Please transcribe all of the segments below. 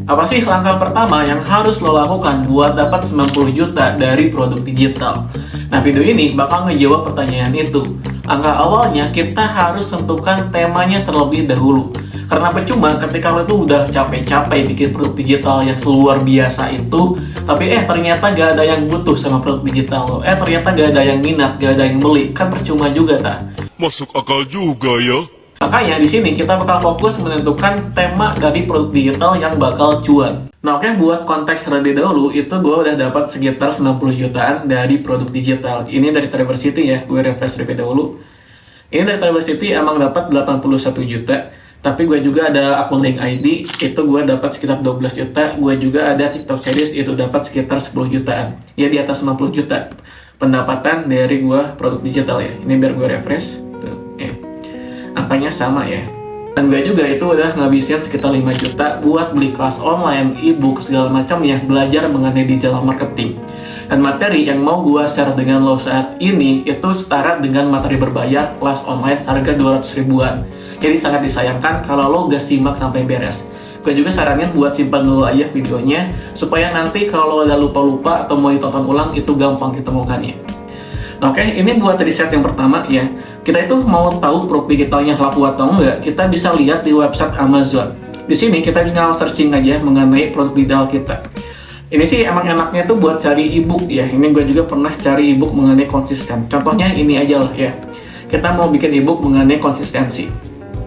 Apa sih langkah pertama yang harus lo lakukan buat dapat 90 juta dari produk digital? Nah, video ini bakal ngejawab pertanyaan itu. Langkah awalnya, kita harus tentukan temanya terlebih dahulu. Karena percuma ketika lo tuh udah capek-capek bikin produk digital yang luar biasa itu, tapi ternyata gak ada yang butuh sama produk digital lo. Ternyata gak ada yang minat, gak ada yang beli. Kan percuma juga, tak? Masuk akal juga ya. Makanya di sini kita bakal fokus menentukan tema dari produk digital yang bakal cuan. Nah, oke, buat konteks terlebih dahulu, itu gue udah dapat sekitar 90 jutaan dari produk digital. Ini dari Traversity ya, gue refresh terlebih dahulu. Ini dari Traversity emang dapat 81 juta. Tapi gue juga ada akun Link ID, itu gue dapat sekitar 12 juta. Gue juga ada TikTok Series, itu dapat sekitar 10 jutaan. Ya, di atas 90 juta pendapatan dari gue produk digital ya. Ini biar gue refresh. Tuh, angkanya sama ya. Dan gue juga itu udah ngabisin sekitar 5 juta buat beli kelas online, ebook, segala macam ya, belajar mengenai digital marketing. Dan materi yang mau gue share dengan lo saat ini itu setara dengan materi berbayar kelas online harga 200 ribuan. Jadi sangat disayangkan kalau lo gak simak sampai beres. Gue juga saranin buat simpan dulu aja videonya, supaya nanti kalau lo udah lupa-lupa atau mau ditonton ulang itu gampang ditemukannya. Oke, ini buat riset yang pertama ya. Kita itu mau tahu produk digitalnya laku atau enggak, kita bisa lihat di website Amazon. Di sini kita tinggal searching aja mengenai produk digital kita. Ini sih emang enaknya tuh buat cari ebook ya. Ini gue juga pernah cari ebook mengenai konsisten. Contohnya ini aja lah ya. Kita mau bikin ebook mengenai konsistensi.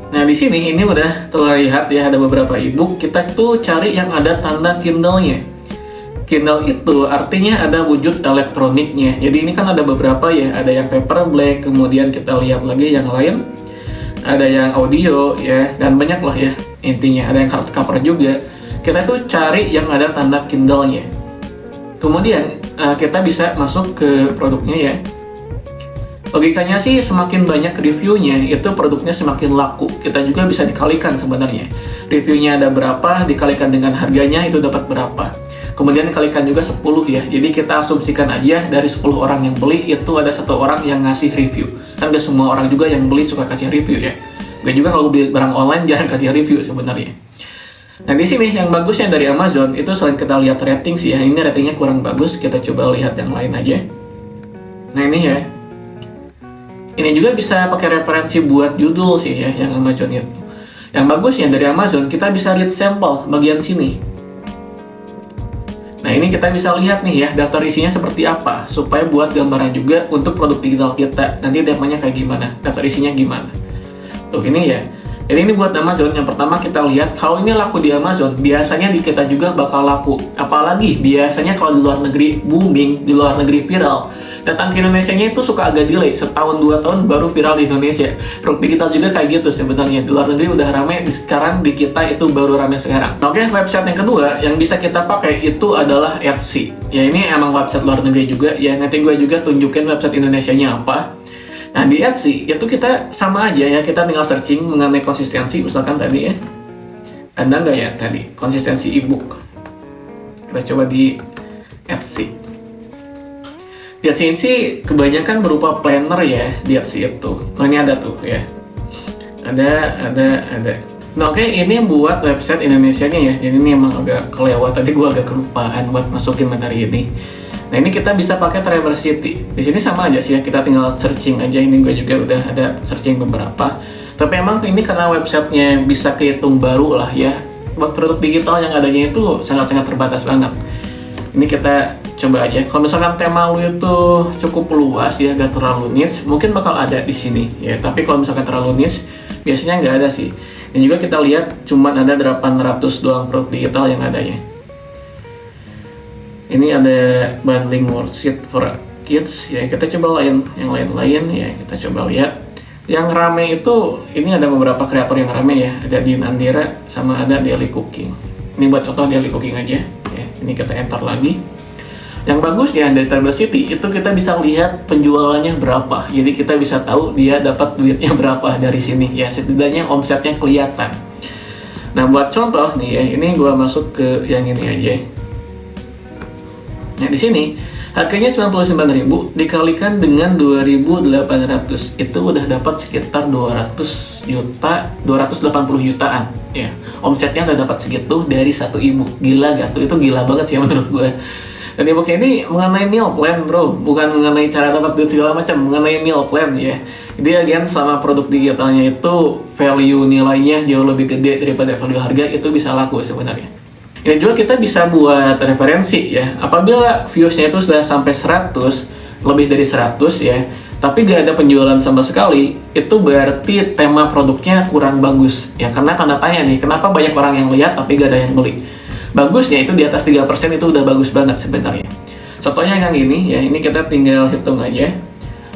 Nah, di sini ini udah terlihat ya, ada beberapa ebook. Kita tuh cari yang ada tanda Kindle-nya. Kindle itu artinya ada wujud elektroniknya. Jadi ini kan ada beberapa ya, ada yang paper black, kemudian kita lihat lagi yang lain, ada yang audio ya, dan banyak lah ya intinya. Ada yang hardcover juga. Kita tuh cari yang ada tanda Kindle-nya. Kemudian kita bisa masuk ke produknya ya. Logikanya sih semakin banyak reviewnya, itu produknya semakin laku. Kita juga bisa dikalikan sebenarnya. Reviewnya ada berapa, dikalikan dengan harganya itu dapat berapa. Kemudian dikalikan juga 10 ya. Jadi kita asumsikan aja dari 10 orang yang beli itu ada 1 orang yang ngasih review. Kan gak semua orang juga yang beli suka kasih review ya. Gue juga kalau beli barang online jarang kasih review sebenarnya. Nah, di sini yang bagusnya dari Amazon itu selain kita lihat rating sih ya, ini ratingnya kurang bagus. Kita coba lihat yang lain aja. Nah, ini ya. Ini juga bisa pakai referensi buat judul sih ya, yang Amazon itu. Yang bagusnya dari Amazon, kita bisa read sample bagian sini. Nah, ini kita bisa lihat nih ya, daftar isinya seperti apa, supaya buat gambaran juga untuk produk digital kita. Nanti temanya kayak gimana, daftar isinya gimana. Tuh, ini ya. Jadi ini buat Amazon, yang pertama kita lihat, kalau ini laku di Amazon, biasanya di kita juga bakal laku. Apalagi biasanya kalau di luar negeri booming, di luar negeri viral, datang ke Indonesia-nya itu suka agak delay, setahun 2 tahun baru viral di Indonesia. Produk digital juga kayak gitu sebenarnya. Di luar negeri udah rame, sekarang di kita itu baru rame sekarang. Oke, website yang kedua yang bisa kita pakai itu adalah Etsy. Ya, ini emang website luar negeri juga ya. Nanti gue juga tunjukin website Indonesianya apa. Nah, di Etsy itu kita sama aja ya, kita tinggal searching mengenai konsistensi, misalkan tadi ya. Ada nggak ya tadi konsistensi ebook? Kita coba di Etsy. Di Etsy ini sih kebanyakan berupa planner ya di Etsy itu. Oh, ini ada tuh ya. Ada. Nah, oke, ini buat website Indonesianya ya. Jadi ini emang agak kelewat, tadi gue agak kelupaan buat masukin materi ini. Nah, ini kita bisa pakai Traversity. Di sini sama aja sih ya, kita tinggal searching aja. Ini gue juga udah ada searching beberapa. Tapi emang ini karena websitenya bisa kehitung baru lah ya. Buat produk digital yang adanya itu sangat-sangat terbatas banget. Ini kita coba aja. Kalau misalkan tema lu itu cukup luas ya, gak terlalu niche, mungkin bakal ada di sini ya. Tapi kalau misalkan terlalu niche, biasanya nggak ada sih. Dan juga kita lihat cuman ada 800 doang produk digital yang adanya. Ini ada bundling worksheet for kids ya, kita coba yang lain-lain ya, kita coba lihat. Yang rame itu, ini ada beberapa kreator yang rame ya, ada Din Andira sama ada Daily Cooking. Ini buat contoh Daily Cooking aja ya. Ini kita enter lagi. Yang bagusnya dari Traversity itu kita bisa lihat penjualannya berapa. Jadi kita bisa tahu dia dapat duitnya berapa dari sini ya, setidaknya omsetnya kelihatan. Nah, buat contoh nih ya, ini gua masuk ke yang ini aja. Nah, di sini Harganya 99.000 dikalikan dengan 2.800 itu udah dapat sekitar 280 jutaan ya. Omsetnya udah dapat segitu dari satu ebook. Gila gak tuh? Itu gila banget sih menurut gue. Dan ebooknya ini mengenai meal plan bro, bukan mengenai cara dapat duit segala macam, mengenai meal plan ya. Jadi again, selama produk digitalnya itu value nilainya jauh lebih gede daripada value harga, itu bisa laku sebenarnya. Ini juga kita bisa buat referensi ya. Apabila viewsnya itu sudah sampai 100, lebih dari 100 ya, tapi gak ada penjualan sama sekali, itu berarti tema produknya kurang bagus. Ya karena tanda tanya nih, kenapa banyak orang yang lihat tapi gak ada yang beli. Bagusnya itu di atas 3% itu udah bagus banget sebenarnya. Contohnya yang ini ya, ini kita tinggal hitung aja.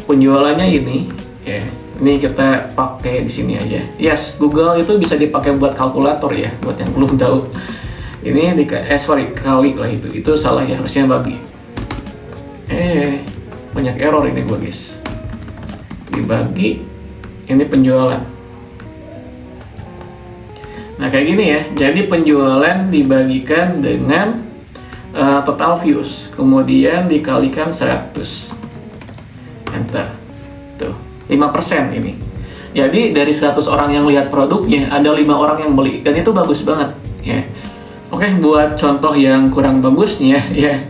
Penjualannya ini ya. Ini kita pakai di sini aja. Yes, Google itu bisa dipakai buat kalkulator ya, buat yang belum tahu. Ini kali lah itu salah ya, harusnya bagi. Banyak error ini gua guys. Dibagi, ini penjualan. Nah kayak gini ya, jadi penjualan dibagikan dengan total views, kemudian dikalikan 100. Enter. Tuh, 5% ini. Jadi dari 100 orang yang lihat produknya, ada 5 orang yang beli, dan itu bagus banget ya. Oke, buat contoh yang kurang bagusnya ya.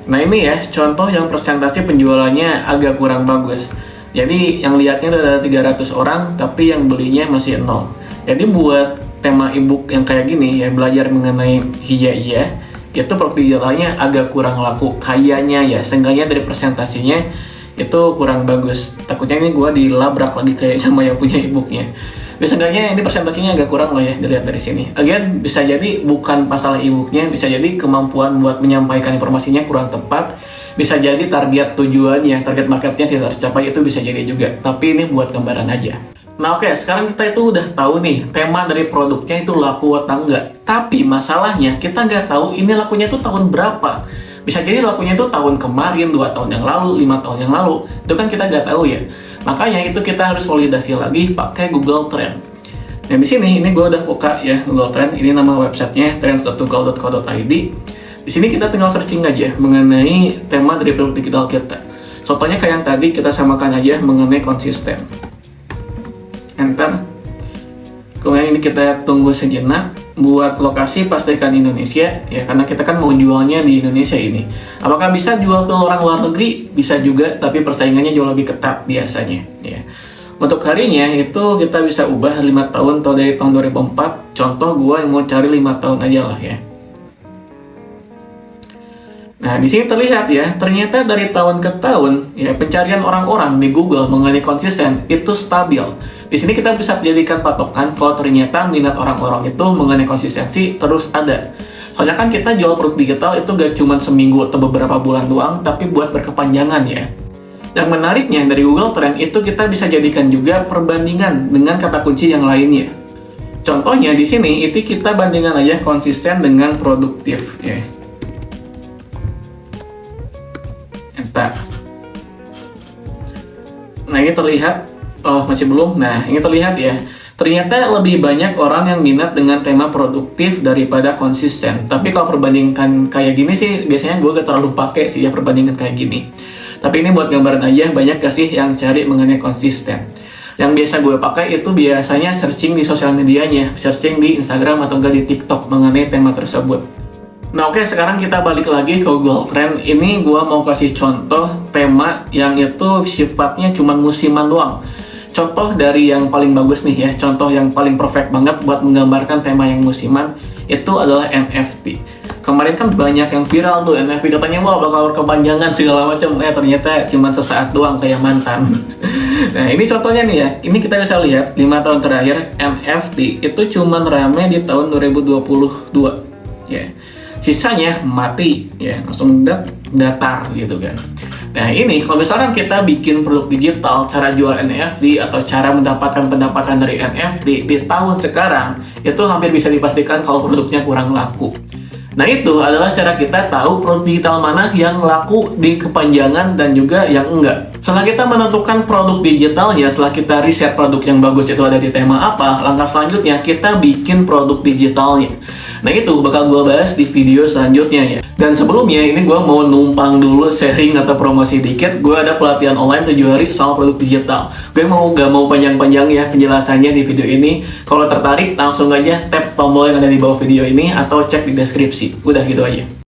Nah ini ya, contoh yang persentase penjualannya agak kurang bagus. Jadi yang lihatnya ada 300 orang, tapi yang belinya masih 0. Jadi buat tema ebook yang kayak gini ya, belajar mengenai hiya-iya, itu produk digitalnya agak kurang laku. Kayaknya ya, seenggaknya dari presentasinya itu kurang bagus. Takutnya ini gua dilabrak lagi kayak sama yang punya ebooknya. Biasanya ini presentasinya agak kurang lah ya, dilihat dari sini. Again, bisa jadi bukan masalah ebooknya, bisa jadi kemampuan buat menyampaikan informasinya kurang tepat, bisa jadi target tujuannya, target marketnya tidak tercapai, itu bisa jadi juga. Tapi ini buat gambaran aja. Nah oke, sekarang kita itu udah tahu nih, tema dari produknya itu laku atau enggak. Tapi masalahnya, kita nggak tahu ini lakunya itu tahun berapa. Bisa jadi lakunya itu tahun kemarin, 2 tahun yang lalu, 5 tahun yang lalu. Itu kan kita nggak tahu ya. Makanya itu kita harus validasi lagi pakai Google Trend. Nah di sini ini gue udah buka ya Google Trend. Ini nama websitenya trends.google.co.id. Di sini kita tinggal searching aja mengenai tema dari produk digital kita. Contohnya kayak yang tadi, kita samakan aja mengenai konsisten. Enter. Kemudian ini kita tunggu sejenak. Buat lokasi pastikan Indonesia ya, karena kita kan mau jualnya di Indonesia ini. Apakah bisa jual ke orang luar negeri? Bisa juga, tapi persaingannya jauh lebih ketat biasanya ya. Untuk harinya itu kita bisa ubah 5 tahun atau dari tahun 2004. Contoh gua yang mau cari 5 tahun aja lah ya. Nah, di sini terlihat ya, ternyata dari tahun ke tahun ya, pencarian orang-orang di Google mengenai konsisten itu stabil. Di sini kita bisa jadikan patokan kalau ternyata minat orang-orang itu mengenai konsistensi terus ada. Soalnya kan kita jual produk digital itu gak cuma seminggu atau beberapa bulan doang, tapi buat berkepanjangan ya. Yang menariknya dari Google Trend itu kita bisa jadikan juga perbandingan dengan kata kunci yang lainnya. Contohnya di sini itu kita bandingkan aja konsisten dengan produktif ya. Enter. Nah ini terlihat, oh masih belum. Nah ini terlihat ya, ternyata lebih banyak orang yang minat dengan tema produktif daripada konsisten. Tapi kalau perbandingkan kayak gini sih, biasanya gue gak terlalu pakai sih ya perbandingan kayak gini. Tapi ini buat gambaran aja, banyak gak sih yang cari mengenai konsisten. Yang biasa gue pakai itu biasanya searching di sosial medianya, searching di Instagram atau enggak di TikTok mengenai tema tersebut. Nah oke, sekarang kita balik lagi ke Google Trend. Ini gue mau kasih contoh tema yang itu sifatnya cuma musiman doang. Contoh dari yang paling bagus nih ya, contoh yang paling perfect banget buat menggambarkan tema yang musiman, itu adalah NFT. Kemarin kan banyak yang viral tuh NFT, katanya wah bakal berkepanjangan segala macam, ternyata cuma sesaat doang kayak mantan. Nah ini contohnya nih ya, ini kita bisa lihat 5 tahun terakhir NFT itu cuma rame di tahun 2022 ya. Sisanya mati ya, langsung datar gitu kan. Nah ini kalau misalkan kita bikin produk digital, cara jual NFT atau cara mendapatkan pendapatan dari NFT di tahun sekarang, itu hampir bisa dipastikan kalau produknya kurang laku. Nah itu adalah cara kita tahu produk digital mana yang laku di kepanjangan dan juga yang enggak. Setelah kita menentukan produk digitalnya, setelah kita riset produk yang bagus itu ada di tema apa, langkah selanjutnya kita bikin produk digitalnya. Nah itu bakal gue bahas di video selanjutnya ya. Dan sebelumnya ini gue mau numpang dulu sharing atau promosi dikit. Gue ada pelatihan online 7 hari soal produk digital. Gue gak mau panjang-panjang ya penjelasannya di video ini. Kalau tertarik langsung aja tap tombol yang ada di bawah video ini atau cek di deskripsi. Udah gitu aja.